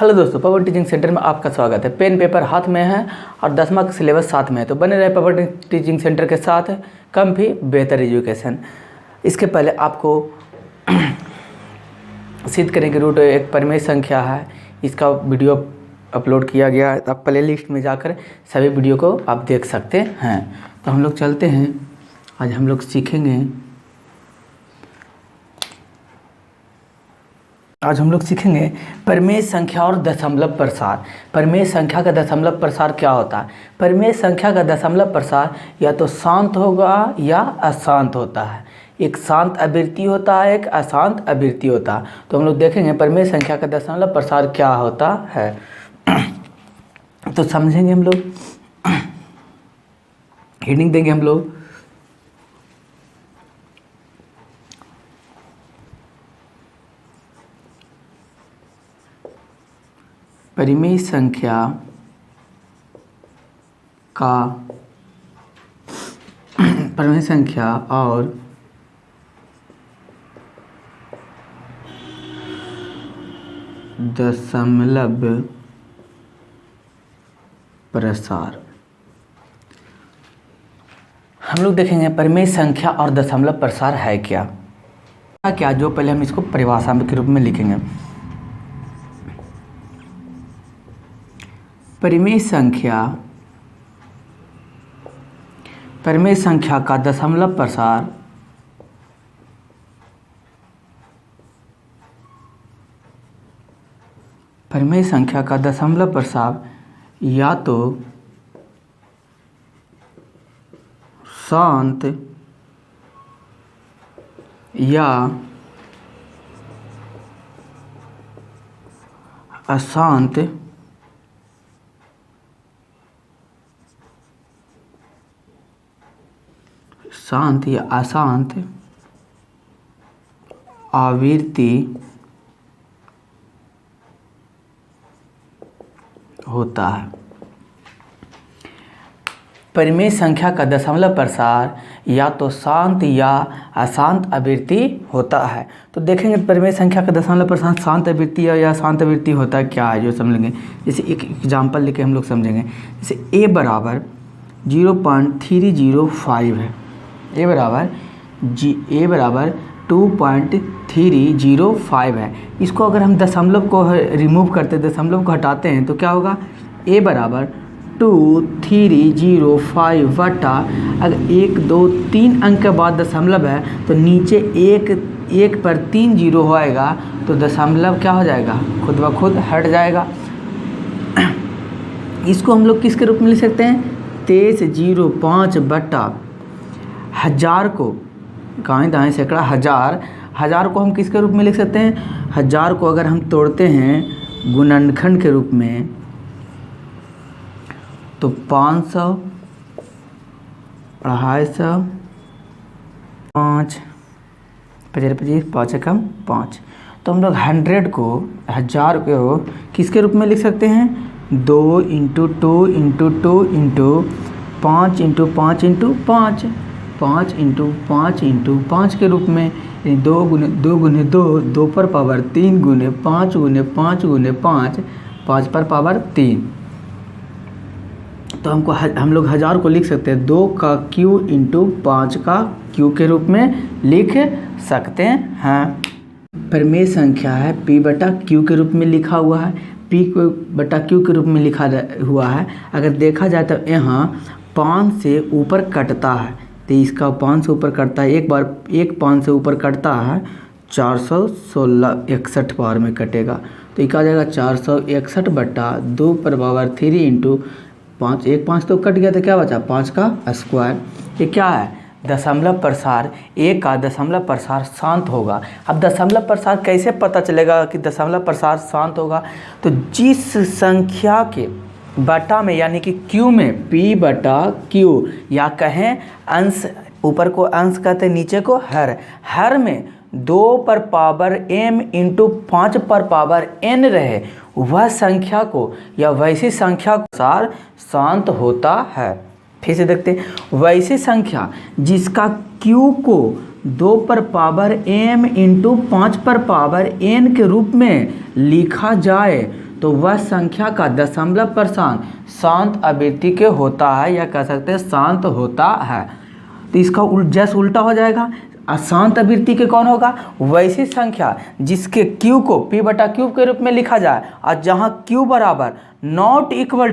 Hello दोस्तों, पवन teaching centre में आपका स्वागत है। पेन पेपर हाथ में है और 10वां का सिलेबस साथ में है, तो बने रहे पवन टीचिंग सेंटर के साथ। कम भी बेहतर एजुकेशन। इसके पहले आपको सिद्ध करने की रूट एक परिमेय संख्या है, इसका वीडियो अपलोड किया गया है। आप प्ले लिस्ट में जाकर सभी वीडियो को आप देख सकते हैं। तो हम लोग चलते हैं, आज हम लोग सीखेंगे परिमेय संख्या और दशमलव प्रसार। परिमेय संख्या का दशमलव प्रसार क्या होता है? परिमेय संख्या का दशमलव प्रसार या तो शांत होगा या अशांत होता है। एक शांत आवृत्ति होता है, एक अशांत आवृत्ति होता है। तो हम लोग देखेंगे परिमेय संख्या का दशमलव प्रसार क्या होता है। तो समझेंगे हम लोग, हेडिंग देंगे हम लोग परिमेय संख्या और दशमलव प्रसार। हम लोग देखेंगे परिमेय संख्या और दशमलव प्रसार है क्या, जो पहले हम इसको परिभाषा के रूप में लिखेंगे। परिमेय संख्या का दशमलव प्रसार या तो शांत या अशांत आवृत्ति होता है। परिमेय संख्या का दशमलव प्रसार या तो शांत या अशांत आवृत्ति होता है। तो देखेंगे परिमेय संख्या का दशमलव प्रसार शांत आवृत्ति या अशांत आवृत्ति होता है क्या है, जो समझेंगे। जैसे एक एग्जाम्पल लेके हम लोग समझेंगे। जैसे a बराबर 0.305 है, a बराबर 2.305 है। इसको अगर हम दशमलव को रिमूव करते, दशमलव को हटाते हैं, तो क्या होगा? a बराबर 2305 बटा, अगर 1 2 3 अंक के बाद दशमलव है तो नीचे एक पर 3 जीरो होएगा, तो दशमलव क्या हो जाएगा? खुद ब खुद हट जाएगा। इसको हम लोग किसके रूप में लिख सकते हैं? 2305 बटा 1000 को गाएं दाएं सैकड़ा हजार को हम किसके रूप में लिख सकते हैं? 1000 को अगर हम तोड़ते हैं गुणनखंड के रूप में तो 500, 250, 5 25 5 एकम 5। तो हम लोग 1000 को किसके रूप में लिख सकते हैं? 2 × 2 × 2 × 5 × 5 × 5 5 × 5 × 5 के रूप में। 2 × 2 2 पर पावर 3 × 5 × 5 × 5 5 पर पावर 3। तो हम लोग 1000 को लिख सकते हैं 2 का क्यू × 5 का क्यू के रूप में लिख सकते हैं। परिमेय संख्या है p बटा q के रूप में लिखा हुआ है, p को बटा q के रूप में लिखा हुआ है। अगर देखा जाए तो यहाँ 5 से ऊपर कटता है, तो इसका 5 से ऊपर कटता है। एक 5 से ऊपर कटता है 461 बार में कटेगा। तो ये क्या जाएगा? 461 बटा 2 पर पावर 3 × 5। 1 5 तो कट गया, तो क्या बचा? 5 का स्क्वायर। ये क्या है? दशमलव प्रसार। एक का दशमलव प्रसार शांत होगा। अब दशमलव प्रसार कैसे पता चलेगा कि दशमलव प्रसार शांत होगा? तो जिस संख्या के बटा में यानी कि q में p बटा q, या कहें अंश, ऊपर को अंश कहते हैं, नीचे को हर में 2 पर पावर m × 5 पर पावर n रहे, वह संख्या को या वैसी संख्या को प्रसार शांत होता है। फिर से देखते हैं, वैसी संख्या जिसका q को 2 पर पावर m × 5 पर पावर n के रूप में लिखा जाए तो वह संख्या का दशमलव प्रसार शांत आवृत्ति के होता है, या कह सकते हैं शांत होता है। तो इसका जस्ट उल्टा हो जाएगा, अशांत आवृत्ति के कौन होगा, वैसी संख्या जिसके q को p/q के रूप में लिखा जाए, और जहाँ q बराबर नॉट इक्वल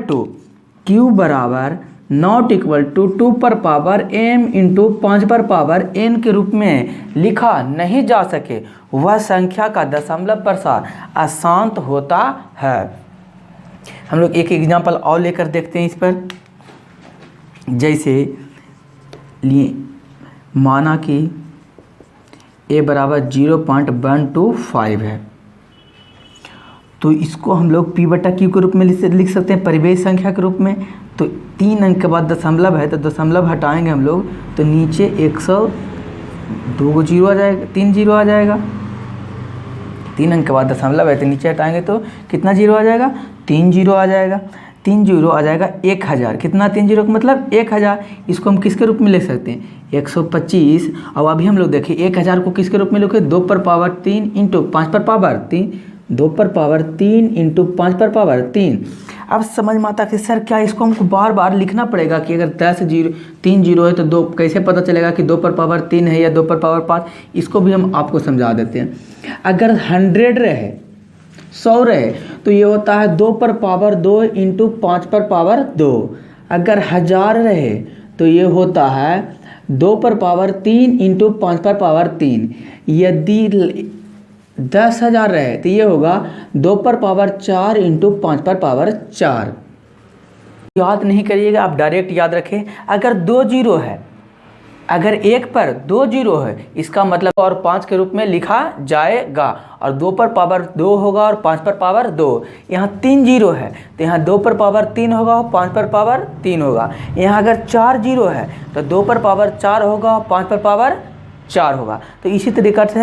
टू 2 पर पावर m इंटू 5 पर पावर n के रूप में लिखा नहीं जा सके, वह संख्या का दशमलव प्रसार अशांत होता है। हम लोग एक एग्जाम्पल और लेकर देखते हैं इस पर। जैसे लिए माना कि a बराबर 0.125 है, तो इसको हम लोग p/q के रूप में लिख सकते हैं, परिवेश संख्या के रूप में। तो 3 अंक के बाद दशमलव है, तो दशमलव हटाएंगे हम लोग, तो नीचे 102 जीरो आ जाएगा, 3 जीरो आ जाएगा। 3 अंक के बाद दशमलव है, तो नीचे हटाएंगे तो कितना जीरो आ जाएगा, 3 जीरो आ जाएगा। 3 जीरो आ जाएगा 1000। कितना 3 जीरो का मतलब 1000। इसको हम किसके रूप में लिख सकते हैं, 125। अब अभी हम लोग देखिए 1000 को किसके रूप में लिखे, 2 पर पावर 3 इंटू 5 पर पावर 3, 2 पर पावर 3 इंटू 5 पर पावर 3। अब समझ में आता कि सर क्या इसको हमको बार बार लिखना पड़ेगा कि अगर 3 जीरो है तो 2 कैसे पता चलेगा कि 2 पर पावर 3 है या 2 पर पावर 5। इसको भी हम आपको समझा देते हैं। अगर 100 रहे, 100 रहे, तो ये होता है 2 पर पावर 2 इंटू 5 पर पावर 2। अगर 1000 रहे तो ये होता है 2 पर पावर 3 इंटू 5 पर पावर 3। यदि 10,000 रहे तो ये होगा 2 पर पावर 4 इंटू 5 पर पावर 4। याद नहीं करिएगा, आप डायरेक्ट याद रखें। अगर 2 जीरो है, अगर 1 पर 2 जीरो है, इसका मतलब और 5 के रूप में लिखा जाएगा, और 2 पर पावर 2 होगा और 5 पर पावर 2। यहाँ 3 जीरो है तो यहाँ 2 पर पावर 3 होगा और 5 पर पावर 3 होगा। यहाँ अगर 4 जीरो है तो 2 पर पावर 4 होगा और 5 पर पावर 4 होगा। तो इसी तरीक़े से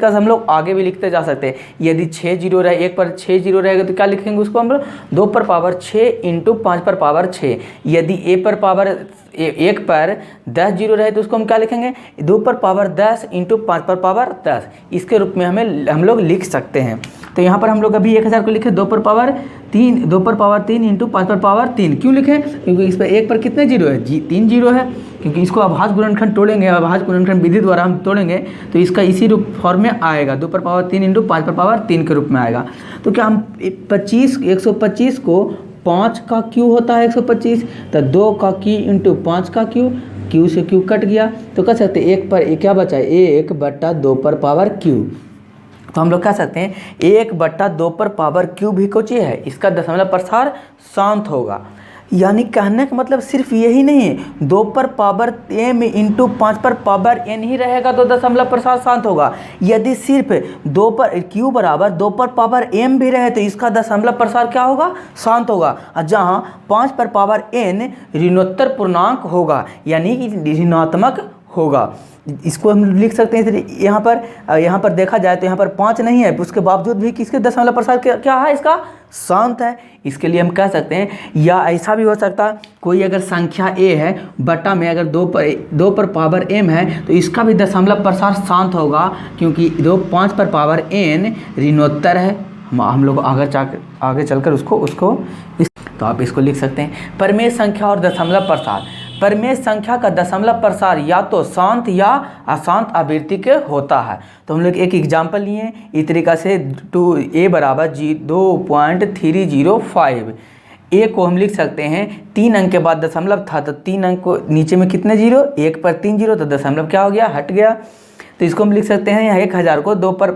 हम लोग आगे भी लिखते जा सकते हैं। यदि 6 जीरो रहे, 1 पर 6 जीरो रहेगा तो क्या लिखेंगे उसको हम लोग, 2 पर पावर 6 इंटू 5 पर पावर 6। यदि 1 पर 10 जीरो रहे तो उसको हम क्या लिखेंगे, 2 पर पावर 10 इंटू 5 पर पावर 10। इसके रूप में हम लोग लिख सकते हैं। तो यहाँ पर हम लोग अभी 1000 को लिखे 2 पर पावर 3 इंटू 5 पर पावर 3। क्यों लिखे, क्योंकि इस पर 1 पर कितने जीरो है, 3 जीरो है। क्योंकि इसको अभाज्य गुणनखंड तोड़ेंगे, अभाज्य गुणनखंड विधि द्वारा हम तोड़ेंगे तो इसका इसी रूप फॉर्म में आएगा, 2 पर पावर 3 इंटू 5 पर पावर 3 के रूप में आएगा। तो क्या हम 125 को 5 का क्यू होता है 125, तो 2 का क्यू इंटू 5 का क्यू से क्यू कट गया, तो कह सकते हैं 1 पर क्या बचा, 1/2 पर पावर क्यू। तो हम लोग कह सकते हैं 1/2 पर पावर क्यू भी कुछ है, इसका दशमलव प्रसार शांत होगा। यानी कहने का मतलब सिर्फ यही नहीं है, 2 पर पावर m इंटू 5 पर पावर n ही रहेगा तो दशमलव प्रसार शांत होगा। यदि सिर्फ 2 पर q बराबर 2 पर पावर m भी रहे तो इसका दशमलव प्रसार क्या होगा, शांत होगा। जहाँ 5 पर पावर n ऋणोत्तर पूर्णांक होगा, यानी कि ऋणात्मक होगा। इसको हम लिख सकते हैं यहाँ पर देखा जाए तो यहाँ पर 5 नहीं है, उसके बावजूद भी किसके दशमलव प्रसार क्या है, इसका शांत है। इसके लिए हम कह सकते हैं, या ऐसा भी हो सकता है कोई अगर संख्या a है बटा में अगर 2 पर पावर m है तो इसका भी दशमलव प्रसार शांत होगा, क्योंकि 5 पर पावर n ऋणोत्तर है। हम लोग आगे चलकर उसको तो आप इसको लिख सकते हैं, परिमेय संख्या और दशमलव प्रसार। परिमेय संख्या का दशमलव प्रसार या तो शांत या अशांत आवृत्ति के होता है। तो हम लोग एक एग्जाम्पल लिए इस तरीक़ा से, a बराबर 2.305। a को हम लिख सकते हैं 3 अंक के बाद दशमलव था, तो 3 अंक को नीचे में कितने जीरो, 1 पर 3 जीरो, तो दशमलव क्या हो गया, हट गया। तो इसको हम लिख सकते हैं यहाँ 1000 को 2 पर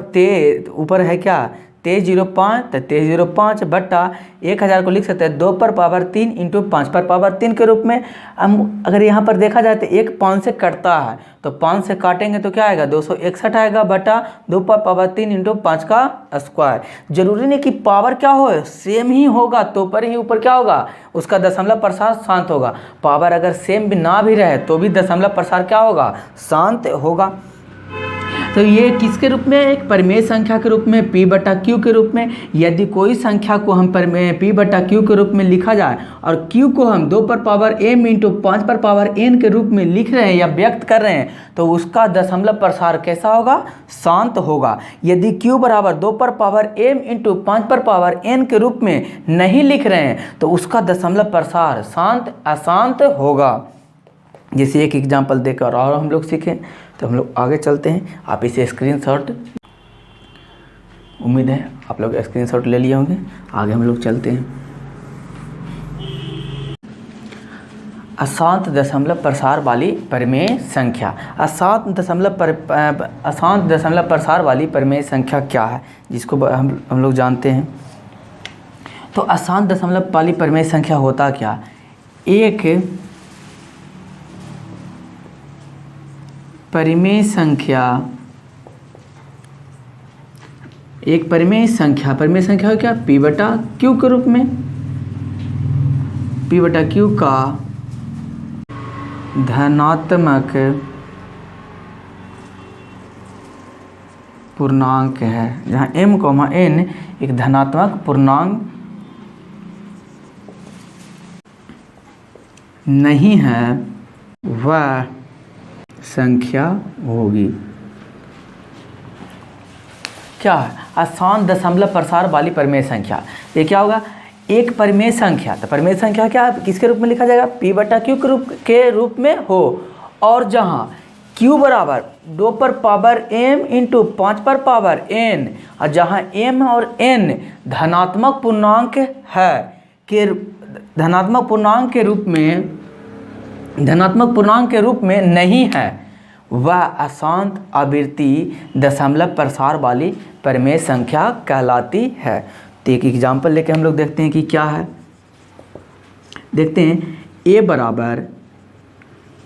ऊपर है क्या 2305, तो 2305 बट्टा 1000 को लिख सकते हैं 2 पर पावर 3 इंटू 5 पर पावर 3 के रूप में। हम अगर यहाँ पर देखा जाए तो 1 5 से कटता है, तो 5 से काटेंगे तो क्या आएगा 261 आएगा बटा 2 पर पावर 3 इंटू 5 का स्क्वायर। जरूरी नहीं कि पावर क्या हो, सेम ही होगा तो पर ही ऊपर क्या होगा, उसका दशमलव प्रसार शांत होगा। पावर अगर सेम भी ना भी रहे तो भी दशमलव प्रसार क्या होगा, शांत होगा। तो ये किसके रूप में, एक परिमेय संख्या के रूप में p बटा q के रूप में। यदि कोई संख्या को हम p बटा q के रूप में लिखा जाए और q को हम 2 पर पावर m इंटू 5 पर पावर n के रूप में लिख रहे हैं या व्यक्त कर रहे हैं, तो उसका दशमलव प्रसार कैसा होगा, शांत होगा। यदि q बराबर 2 पर पावर m इंटू 5 पर पावर n के रूप में नहीं लिख रहे हैं तो उसका दशमलव प्रसार शांत अशांत होगा। जैसे एक एग्जाम्पल देकर और हम लोग सीखें, तो हम लोग आगे चलते हैं। आप इसे स्क्रीनशॉट, उम्मीद है आप लोग स्क्रीनशॉट ले लिए होंगे। आगे हम लोग चलते हैं। अशांत दशमलव प्रसार वाली परिमेय संख्या। अशांत दशमलव प्रसार वाली परिमेय संख्या क्या है, जिसको हम लोग जानते हैं। तो अशांत दशमलव वाली परिमेय संख्या होता क्या, एक परिमेय संख्या हो क्या, p बटा q के रूप में, p बटा q का धनात्मक पूर्णांक है, जहाँ m, n एक धनात्मक पूर्णांक नहीं है, वह संख्या होगी। क्या है, अशांत दशमलव प्रसार वाली परिमेय संख्या। ये क्या होगा, एक परिमेय संख्या, तो परिमेय संख्या क्या किसके रूप में लिखा जाएगा, p बटा q के रूप में हो, और जहाँ q बराबर 2 पर पावर m इंटू 5 पर पावर n, और जहाँ m और n धनात्मक पूर्णांक है के धनात्मक पूर्णांक के रूप में नहीं है, वह अशांत आवृत्ति दशमलव प्रसार वाली परिमेय संख्या कहलाती है। तो एक एग्जाम्पल लेके हम लोग देखते हैं कि क्या है। देखते हैं a बराबर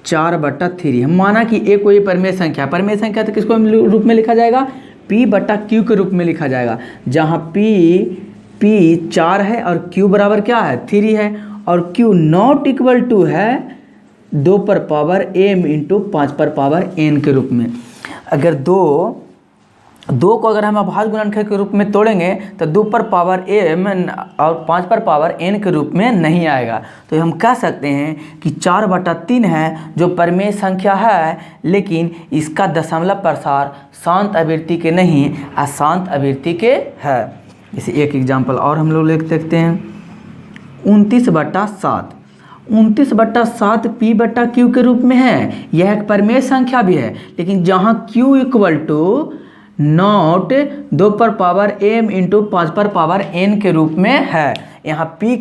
4/3। हम माना कि a कोई परिमेय संख्या तो किसको रूप में लिखा जाएगा, p बटा q के रूप में लिखा जाएगा, जहाँ p 4 है और q बराबर क्या है, 3 है, और q नॉट इक्वल टू है 2 पर पावर m इंटू 5 पर पावर n के रूप में। अगर दो को अगर हम अभाज्य गुणनखंड के रूप में तोड़ेंगे तो 2 पर पावर m और 5 पर पावर n के रूप में नहीं आएगा। तो हम कह सकते हैं कि 4/3 है जो परिमेय संख्या है, लेकिन इसका दशमलव प्रसार शांत आवृत्ति के नहीं अशांत आवृत्ति के है। जैसे एक एग्जाम्पल और हम लोग देखते हैं, 29/7 p बटा q के रूप में है। यह एक परिमेय संख्या भी है, लेकिन जहाँ q इक्वल टू नॉट 2 पर पावर m इंटू 5 पर पावर n के रूप में है। यहाँ q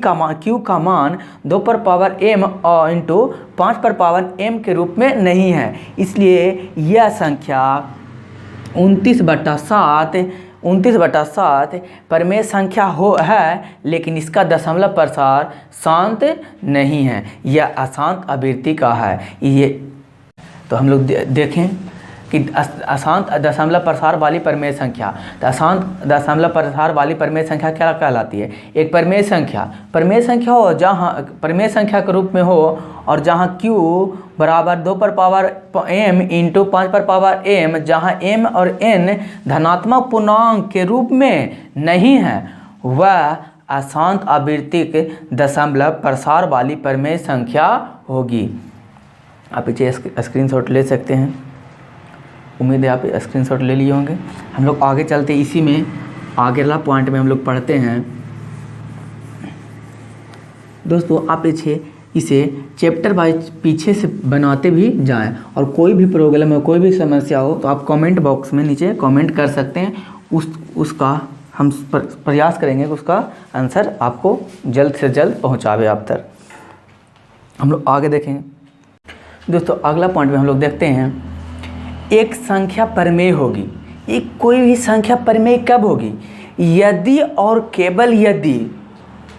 का मान 2 पर पावर m इंटू 5 पर पावर m के रूप में नहीं है, इसलिए यह संख्या 29/7 परिमेय संख्या है, लेकिन इसका दशमलव प्रसार शांत नहीं है, यह अशांत आवृत्ति का है। ये तो हम लोग देखें कि अशांत दशमलव प्रसार वाली परिमेय संख्या, तो अशांत दशमलव प्रसार वाली परिमेय संख्या क्या कहलाती है, एक परिमेय संख्या हो जहाँ परिमेय संख्या के रूप में हो, और जहाँ q बराबर 2 पर पावर m इंटू 5 पर पावर m, जहाँ m और n धनात्मक पूर्णांक के रूप में नहीं है, वह अशांत आवृत्तिक दशमलव प्रसार वाली परिमेय संख्या होगी। आप इसे स्क्रीनशॉट ले सकते हैं, उम्मीद है आप स्क्रीनशॉट ले लिए होंगे। हम लोग आगे चलते, इसी में आगे वाला पॉइंट में हम लोग पढ़ते हैं। दोस्तों आप इसे चैप्टर वाइज पीछे से बनाते भी जाएं, और कोई भी प्रॉब्लम हो, कोई भी समस्या हो, तो आप कमेंट बॉक्स में नीचे कमेंट कर सकते हैं। उसका हम प्रयास करेंगे कि उसका आंसर आपको जल्द से जल्द पहुंचावे आप तक। हम लोग आगे देखेंगे। दोस्तों अगला पॉइंट में हम लोग देखते हैं, एक संख्या परिमेय होगी। एक कोई भी संख्या परिमेय कब होगी, यदि और केवल यदि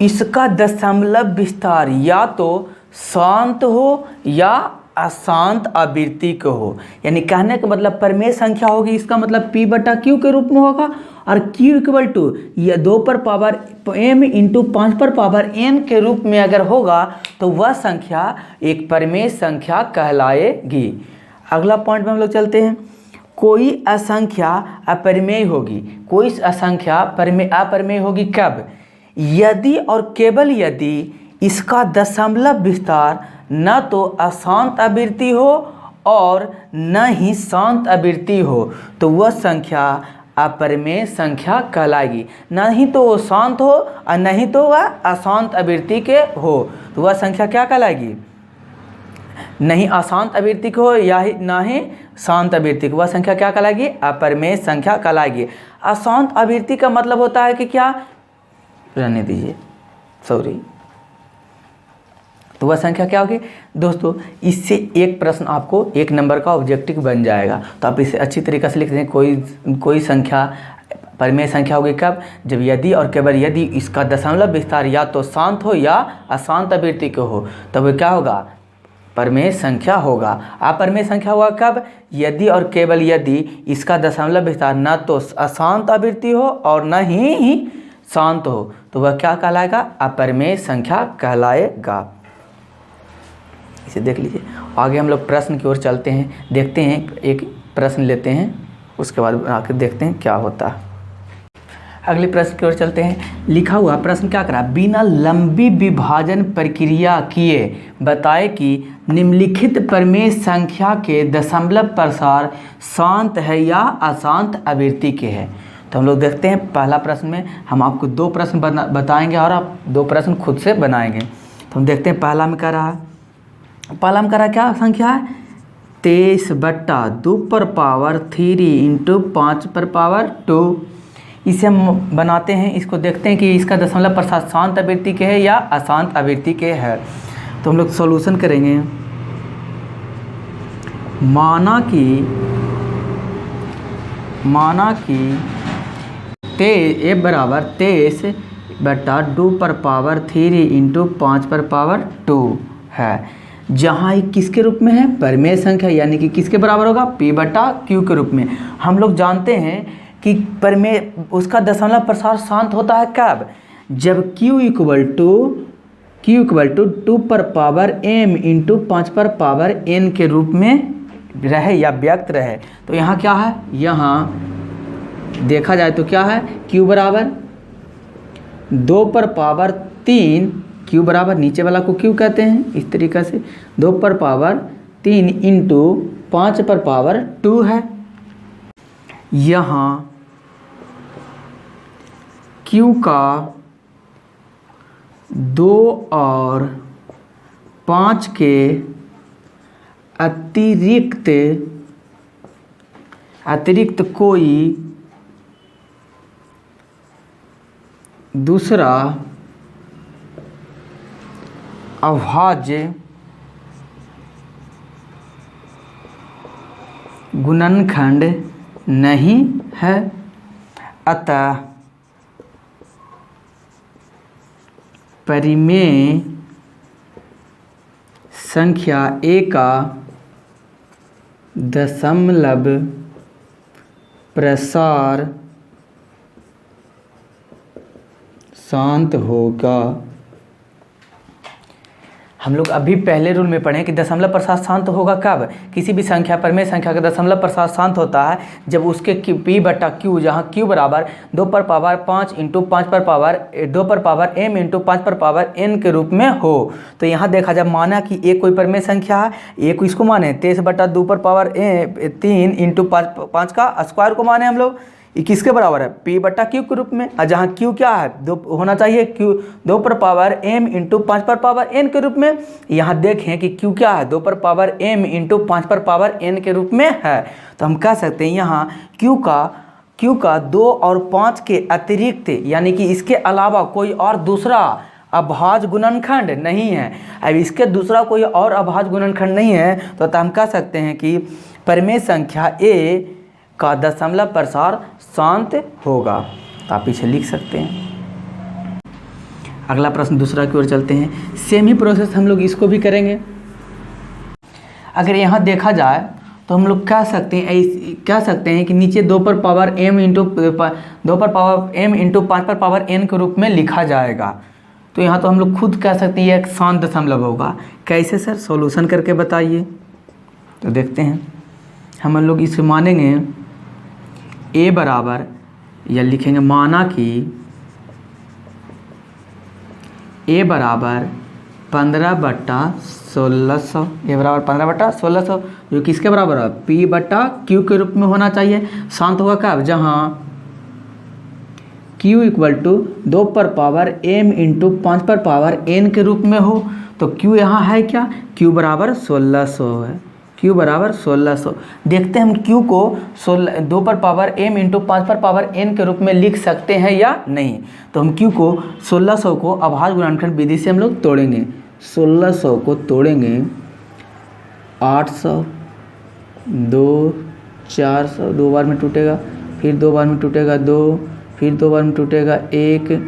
इसका दशमलव विस्तार या तो शांत हो या अशांत आवृत्ति को हो। यानी कहने का मतलब परिमेय संख्या होगी, इसका मतलब p बटा q के रूप में होगा, और q इक्वल टू या 2 पर पावर m इंटू 5 पर पावर n के रूप में अगर होगा तो वह संख्या एक परिमेय संख्या कहलाएगी। अगला पॉइंट में हम लोग चलते हैं, कोई असंख्या अपरिमेय होगी, कोई असंख्या अपरिमेय होगी कब? यदि और केवल यदि इसका दशमलव विस्तार न तो अशांत आवृत्ति हो और न ही शांत आवृत्ति हो, तो वह संख्या अपरिमेय संख्या कहलाएगी। न ही तो वो शांत हो और न ही तो वह अशांत आवृत्ति के हो, तो वह संख्या क्या कहलाएगी? नहीं अशांत आवृत्ति को हो या ना ही शांत आवृत्ति को, वह संख्या क्या कहलाएगी? अपरिमेय संख्या कहलाएगी। अशांत आवृत्ति का मतलब होता है कि क्या, रहने दीजिए, सॉरी, तो वह संख्या क्या होगी दोस्तों? इससे एक प्रश्न आपको 1 नंबर का ऑब्जेक्टिव बन जाएगा। तो आप इसे अच्छी तरीके से लिख दें। कोई संख्या परिमेय संख्या होगी कब? जब यदि और केवल यदि इसका दशमलव विस्तार या तो शांत हो या अशांत आवृत्ति को हो, तब वह क्या होगा? परिमेय संख्या होगा। अपरिमेय संख्या होगा कब? यदि और केवल यदि इसका दशमलव विस्तार न तो अशांत आवृत्ति हो और न ही शांत हो, तो वह क्या कहलाएगा? अपरिमेय संख्या कहलाएगा। इसे देख लीजिए। आगे हम लोग प्रश्न की ओर चलते हैं, देखते हैं, एक प्रश्न लेते हैं, उसके बाद आकर देखते हैं क्या होता है। अगले प्रश्न की ओर चलते हैं। लिखा हुआ प्रश्न क्या करा? बिना लंबी विभाजन प्रक्रिया किए बताए कि निम्नलिखित परिमेय संख्या के दशमलव प्रसार शांत है या अशांत आवृत्ति के है। तो हम लोग देखते हैं पहला प्रश्न में हम आपको 2 प्रश्न बताएंगे और आप 2 प्रश्न खुद से बनाएंगे। तो हम देखते हैं पहला में क्या संख्या है? 23/2 पर पावर 3 इंटू 5 पर पावर 2। इसे हम बनाते हैं, इसको देखते हैं कि इसका दशमलव प्रसार शांत आवृत्ति के है या अशांत आवृत्ति के है। तो हम लोग सॉल्यूशन करेंगे। माना कि ए बराबर 23/2 पर पावर 3 इंटू 5 पर पावर 2 है, जहाँ ये किसके रूप में है? परिमेय संख्या, यानी कि किसके बराबर होगा? P/Q के रूप में। हम लोग जानते हैं कि परिमेय उसका दशमलव प्रसार शांत होता है कब? जब Q इक्वल टू 2 पर पावर m इंटू 5 पर पावर n के रूप में रहे या व्यक्त रहे। तो यहाँ क्या है? यहाँ देखा जाए तो क्या है? Q बराबर 2 पर पावर 3, Q बराबर नीचे वाला को Q कहते हैं, इस तरीक़े से 2 पर पावर 3 इंटू 5 पर पावर 2 है। यहाँ Q का 2 और 5 के अतिरिक्त कोई दूसरा अभाज्य गुणनखंड नहीं है, अतः परिमेय संख्या A का दशमलव प्रसार शांत होगा। हम लोग अभी पहले रूल में पढ़े कि दशमलव प्रसार शांत होगा कब? किसी भी संख्या परिमेय संख्या का दशमलव प्रसार शांत होता है जब उसके P/Q, जहाँ Q बराबर 2 पर पावर 5 इंटू 5 पर पावर 2 पर पावर m इंटू 5 पर पावर n के रूप में हो। तो यहाँ देखा जब माना कि एक कोई परिमेय संख्या है, एक इसको माने 23/2 पर पावर 3 इंटू 5 का स्क्वायर को माने हम लोग, ये किसके बराबर है? P/Q के रूप में। और जहाँ Q क्या है? 2 होना चाहिए, Q 2 पर पावर m इंटू 5 पर पावर n के रूप में। यहाँ देखें कि Q क्या है? 2 पर पावर m इंटू 5 पर पावर n के रूप में है। तो हम कह सकते हैं यहाँ Q का 2 और 5 के अतिरिक्त, यानी कि इसके अलावा कोई और दूसरा अभाज्य गुणनखंड नहीं है। अब इसके दूसरा कोई और अभाज्य गुणनखंड नहीं है, तो हम कह सकते हैं कि परिमेय संख्या A का दशमलव प्रसार शांत होगा। तो आप इसे लिख सकते हैं। अगला प्रश्न दूसरा की ओर चलते हैं। सेम ही प्रोसेस हम लोग इसको भी करेंगे। अगर यहाँ देखा जाए तो हम लोग कह सकते हैं कि नीचे 2 पर पावर m इंटू 5 पर पावर n के रूप में लिखा जाएगा। तो यहाँ तो हम लोग खुद कह सकते हैं ये एक शांत दशमलव होगा। कैसे सर? सॉल्यूशन करके बताइए। तो देखते हैं। हम लोग इसे मानेंगे a बराबर, या लिखेंगे माना कि a बराबर 15/1600, a बराबर 15/1600, जो किसके बराबर है, p/q के रूप में होना चाहिए। शांत होगा कब, जहाँ q इक्वल टू 2 पर पावर m इंटू 5 पर पावर n के रूप में हो। तो q यहाँ है क्या, q बराबर 1600 है, q बराबर 1600। देखते हैं हम q को 2 पर पावर m इंटू 5 पर पावर n के रूप में लिख सकते हैं या नहीं। तो हम q को 1600 को अभाज्य गुणनखंड विधि से हम लोग तोड़ेंगे। 1600 को तोड़ेंगे 800, 2, 400, 2 बार में टूटेगा, फिर 2 बार में टूटेगा 2, फिर 2 बार में टूटेगा 1,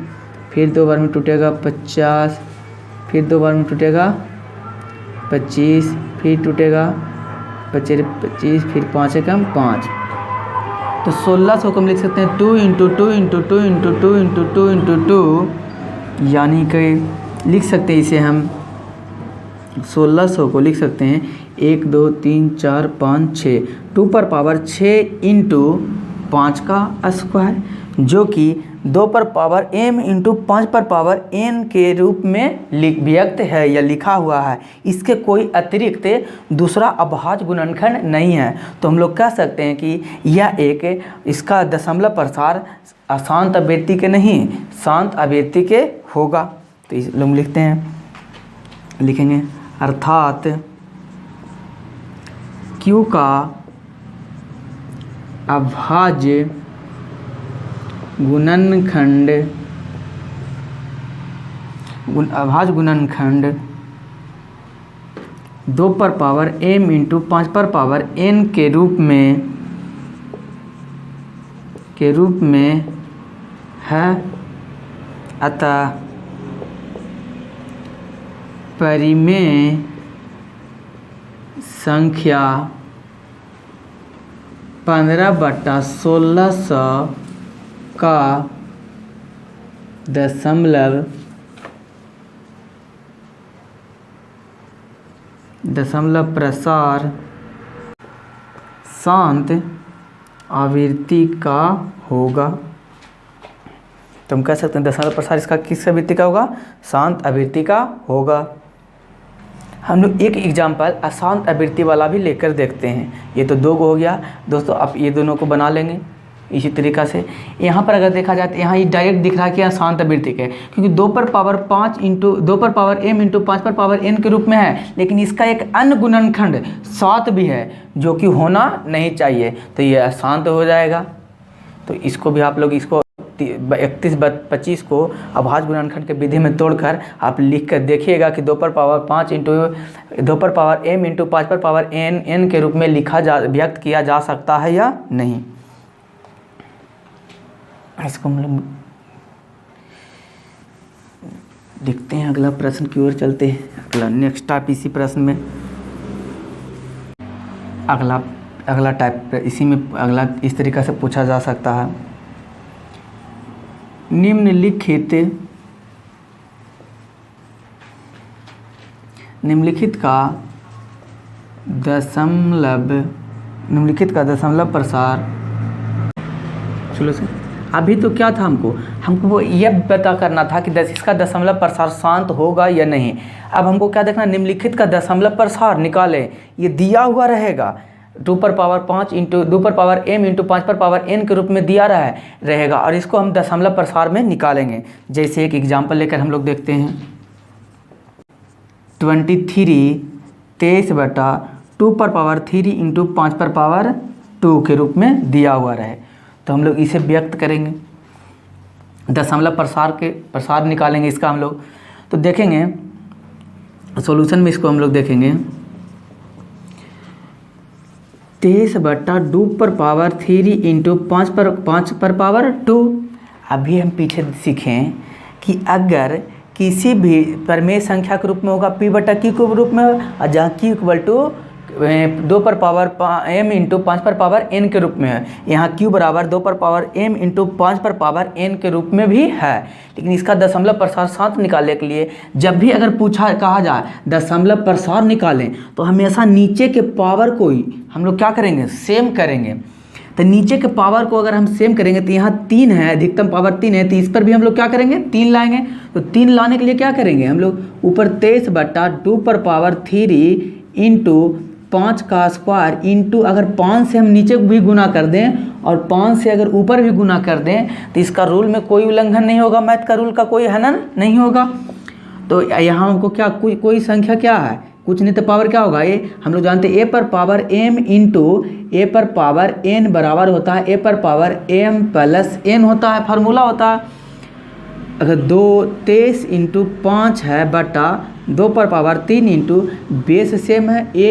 फिर 2 बार में टूटेगा 50, फिर 2 बार में टूटेगा 25, फिर टूटेगा 25, फिर 5 एकम 5। तो 1600 को हम लिख सकते हैं 2 into 2 into 2 into 2 into 2 into 2, यानी कि लिख सकते हैं इसे हम 1600 को लिख सकते हैं 1, 2, 3, 4, 5, 6, 2 पर पावर 6 इंटू 5 का स्क्वायर, जो कि 2 पर पावर m इंटू 5 पर पावर n के रूप में व्यक्त है या लिखा हुआ है। इसके कोई अतिरिक्त दूसरा अभाज्य गुणनखंड नहीं है। तो हम लोग कह सकते हैं कि यह एक, इसका दशमलव प्रसार अशांत आवृत्ति के नहीं, शांत आवृत्ति के होगा। तो इस लोग लिखते हैं, लिखेंगे अर्थात q का अभाज्य गुणनखंड, अभाज्य गुणनखंड 2 पर पावर m इंटू 5 पर पावर n के रूप में है। अतः परिमेय संख्या 15/1600 का दशमलव प्रसार शांत आवृत्ति का होगा। तो हम कह सकते हैं दशमलव प्रसार इसका किस आवृत्ति का होगा, शांत आवृत्ति का होगा। हम लोग एक एग्जाम्पल अशांत आवृत्ति वाला भी लेकर देखते हैं। ये तो 2 हो गया दोस्तों, आप ये दोनों को बना लेंगे इसी तरीक़ा से। यहाँ पर अगर देखा जाए तो यहाँ ये डायरेक्ट दिख रहा है कि अशांत आवृत्ति है, क्योंकि 2 पर पावर 5 इंटू 2 पर पावर m इंटू 5 पर पावर n के रूप में है, लेकिन इसका एक अन्य गुणनखंड 7 भी है जो कि होना नहीं चाहिए, तो ये अशांत हो जाएगा। तो इसको भी आप लोग इसको 31/25 को अभाज्य गुणनखंड के विधि में तोड़कर आप लिख कर देखिएगा कि 2 पर पावर 5 इंटू 2 पर पावर m इंटू 5 पर पावर n के रूप में व्यक्त किया जा सकता है या नहीं। इसको हम लोग देखते हैं, अगला प्रश्न की ओर चलते हैं। अगला नेक्स्ट टाइप इसी प्रश्न में अगला टाइप इसी में अगला इस तरीक़ा से पूछा जा सकता है। निम्नलिखित का दशमलव प्रसार, चलो से अभी तो क्या था, हमको वो यह पता करना था कि इसका दशमलव प्रसार शांत होगा या नहीं। अब हमको क्या देखना, निम्नलिखित का दशमलव प्रसार निकालें। ये दिया हुआ रहेगा 2 पर पावर 5 इंटू 2 पर पावर m इंटू 5 पर पावर n के रूप में दिया रहेगा, और इसको हम दशमलव प्रसार में निकालेंगे। जैसे एक एग्जाम्पल लेकर हम लोग देखते हैं। 23/2 पर पावर 3 इंटू 5 पर पावर 2 के रूप में दिया हुआ रहे, तो हम लोग इसे व्यक्त करेंगे, दशमलव प्रसार निकालेंगे इसका हम लोग। तो देखेंगे सॉल्यूशन में इसको हम लोग देखेंगे 23/2 पर पावर 3 इंटू 5 पर पावर 2। अभी हम पीछे सीखें कि अगर किसी भी परिमेय संख्या के रूप में होगा p/q के रूप में, और जहाँ q इक्वल टू 2 पर पावर m इंटू 5 पर पावर n के रूप में है। यहाँ q बराबर 2 पर पावर m इंटू 5 पर पावर n के रूप में भी है। लेकिन इसका दशमलव प्रसार साथ निकालने के लिए जब भी अगर कहा जाए दशमलव प्रसार निकालें तो हमेशा नीचे के पावर को ही हम लोग क्या करेंगे, सेम करेंगे। तो नीचे के पावर को अगर हम सेम करेंगे तो यहाँ 3 है, अधिकतम पावर 3 है, तो इस पर भी हम लोग क्या करेंगे, 3 लाएंगे। तो 3 लाने के लिए क्या करेंगे हम लोग, ऊपर 23/2 पर पावर 3 इंटू 5 का स्क्वायर इंटू अगर 5 से हम नीचे भी गुना कर दें और 5 से अगर ऊपर भी गुना कर दें तो इसका रूल में कोई उल्लंघन नहीं होगा, मैथ का रूल का कोई हनन नहीं होगा। तो यहाँ हमको क्या कोई संख्या क्या है, कुछ नहीं तो पावर क्या होगा, ये हम लोग जानते हैं a पर पावर m इंटू a पर पावर n बराबर होता है a पर पावर m प्लस n होता है, फार्मूला होता है। अगर 23 इंटू 5 है बटा 2 पर पावर 3 इंटू बेस सेम है a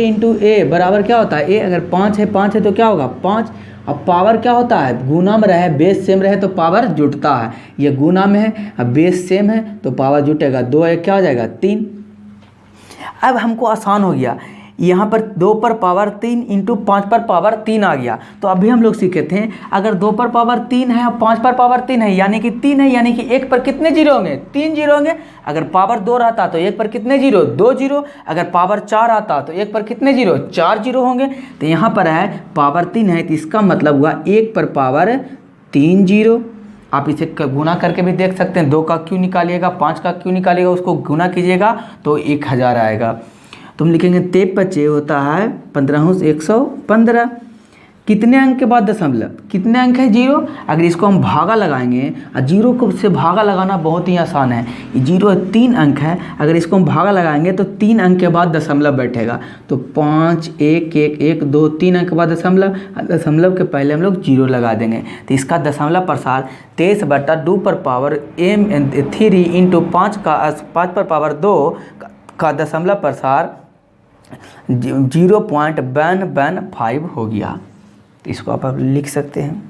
इंटू a बराबर क्या होता है a, अगर 5 है तो क्या होगा 5। अब पावर क्या होता है, गुना में रहे बेस सेम रहे तो पावर जुटता है, ये गुना में है, अब बेस सेम है तो पावर जुटेगा, 2 1 क्या हो जाएगा 3। अब हमको आसान हो गया, यहाँ पर 2 पर पावर 3 इंटू 5 पर पावर 3 आ गया। तो अभी हम लोग सीखे थे अगर 2 पर पावर 3 है और 5 पर पावर 3 है यानी कि 3 है, यानी कि 1 पर कितने जीरो होंगे, 3 जीरो होंगे। अगर पावर 2 रहता तो 1 पर कितने जीरो, 2 जीरो। अगर पावर 4 आता तो 1 पर कितने जीरो, 4 जीरो होंगे। तो यहाँ पर है पावर 3 है तो इसका मतलब हुआ 1 पर पावर 3 जीरो। आप इसे गुना करके भी देख सकते हैं, 2 का क्यों निकालिएगा, 5 का क्यों निकालिएगा, उसको गुना कीजिएगा तो 1000 आएगा। तो हम लिखेंगे 23 होता है 15/115। कितने अंक के बाद दशमलव, कितने अंक है 0। अगर इसको हम भागा लगाएंगे और 0 को से भागा लगाना बहुत ही आसान है, ये 0 3 अंक है, अगर इसको हम भागा लगाएंगे तो 3 अंक के बाद दशमलव बैठेगा। तो 5 1 1 1 2 3 अंक के बाद दशमलव, दशमलव के पहले हम लोग 0 लगा देंगे। तो इसका दशमलव प्रसार 23/2 पर पावर m3 इंटू 5 पर पावर 2 का दशमलव प्रसार 0.115 हो गया। तो इसको आप लिख सकते हैं,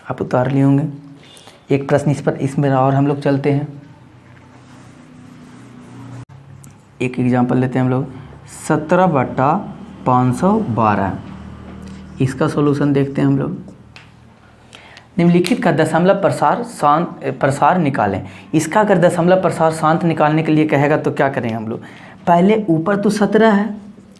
आप उतार लिए होंगे। एक प्रश्न इसमें और हम लोग चलते हैं, एक एग्जांपल लेते हैं हम लोग 17/512। इसका सॉल्यूशन देखते हैं हम लोग। निम्नलिखित का दशमलव प्रसार निकालें। इसका अगर दशमलव प्रसार शांत निकालने के लिए कहेगा तो क्या करेंगे हम लोग, पहले ऊपर तो 17 है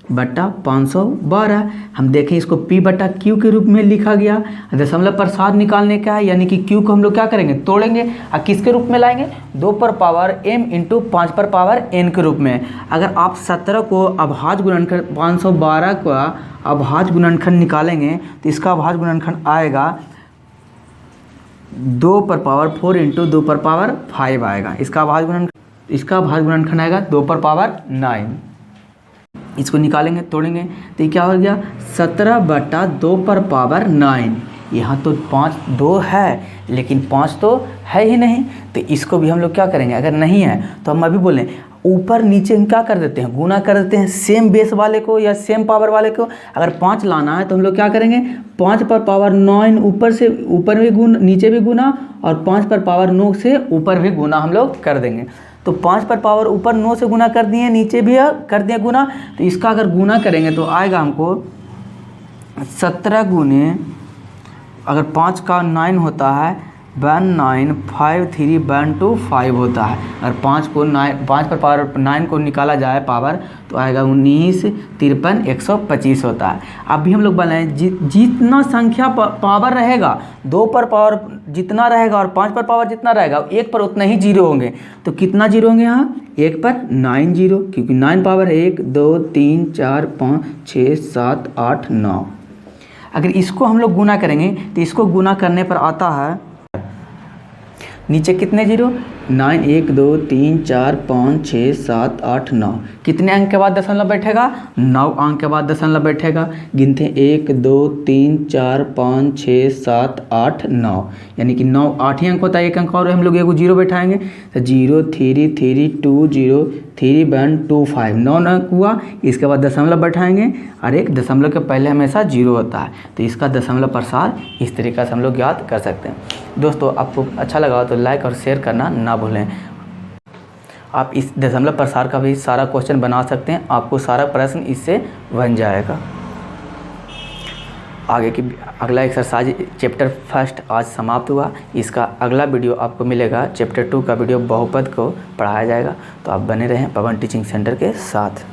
बटा 512, हम देखें इसको p बटा q के रूप में लिखा गया। दशमलव प्रसार निकालने का है यानी कि q को हम लोग क्या करेंगे, तोड़ेंगे और किसके रूप में लाएंगे, 2 पर पावर m इंटू 5 पर पावर n के रूप में। अगर आप 17 को अभाज्य गुणनखंड 512 का अभाज्य गुणनखंड निकालेंगे तो इसका अभाज्य गुणनखंड आएगा 2 पर पावर 4 इंटू 2 पर पावर 5 आएगा। इसका अभाज्य गुणनखंड आएगा 2 पर पावर 9। इसको निकालेंगे, तोड़ेंगे तो ये क्या हो गया 17/2 पर पावर 9। यहाँ तो 2 है लेकिन 5 तो है ही नहीं, तो इसको भी हम लोग क्या करेंगे, अगर नहीं है तो हम अभी बोलें ऊपर नीचे हम क्या कर देते हैं, गुना कर देते हैं सेम बेस वाले को या सेम पावर वाले को। अगर 5 लाना है तो हम लोग क्या करेंगे, 5 पर पावर 9 ऊपर से ऊपर भी गुना, नीचे भी गुना, और 5 पर पावर 9 से ऊपर भी गुना हम लोग कर देंगे। तो 5 पर पावर ऊपर 9 से गुना कर दिए, नीचे भी कर दिए गुना। तो इसका अगर गुना करेंगे तो आएगा हमको 17 गुने, अगर 5 का 9 होता है 1953 होता है। अगर 5 पर पावर 9 को निकाला जाए पावर तो आएगा 19 53 125 होता है। अभी हम लोग बनाएं जितना संख्या पावर रहेगा, 2 पर पावर जितना रहेगा और 5 पर पावर जितना रहेगा, 1 पर उतना ही जीरो होंगे। तो कितना जीरो होंगे यहाँ, 1 पर 9 जीरो, क्योंकि 9 पावर 1 2 3 4 5 6 7 8 9। अगर इसको हम लोग गुना करेंगे तो इसको गुना करने पर आता है नीचे कितने जीरो, 9 1 2 3 4 5 6 7 8 9। कितने अंक के बाद दशमलव बैठेगा, 9 अंक के बाद दशमलव बैठेगा। गिनते हैं 1 2 3 4 5 6 7 8 9, यानी कि 9 8 ही अंक होता है, एक अंक और हम लोग एगो जीरो बैठाएंगे तो 0 3 3 2 0 3 1 2 5 9 अंक हुआ। इसके बाद दशमलव बैठाएंगे और एक दशमलव के पहले हमेशा जीरो होता है। तो इसका दशमलव प्रसार इस तरीक़े से हम लोग याद कर सकते हैं। दोस्तों आपको अच्छा लगा तो लाइक और शेयर करना ना भूलें। आप इस दशमलव प्रसार का भी सारा क्वेश्चन बना सकते हैं, आपको सारा प्रश्न इससे बन जाएगा। आगे की अगला एक्सरसाइज चैप्टर फर्स्ट आज समाप्त हुआ। इसका अगला वीडियो आपको मिलेगा, चैप्टर 2 का वीडियो बहुपद को पढ़ाया जाएगा। तो आप बने रहें पवन टीचिंग सेंटर के साथ।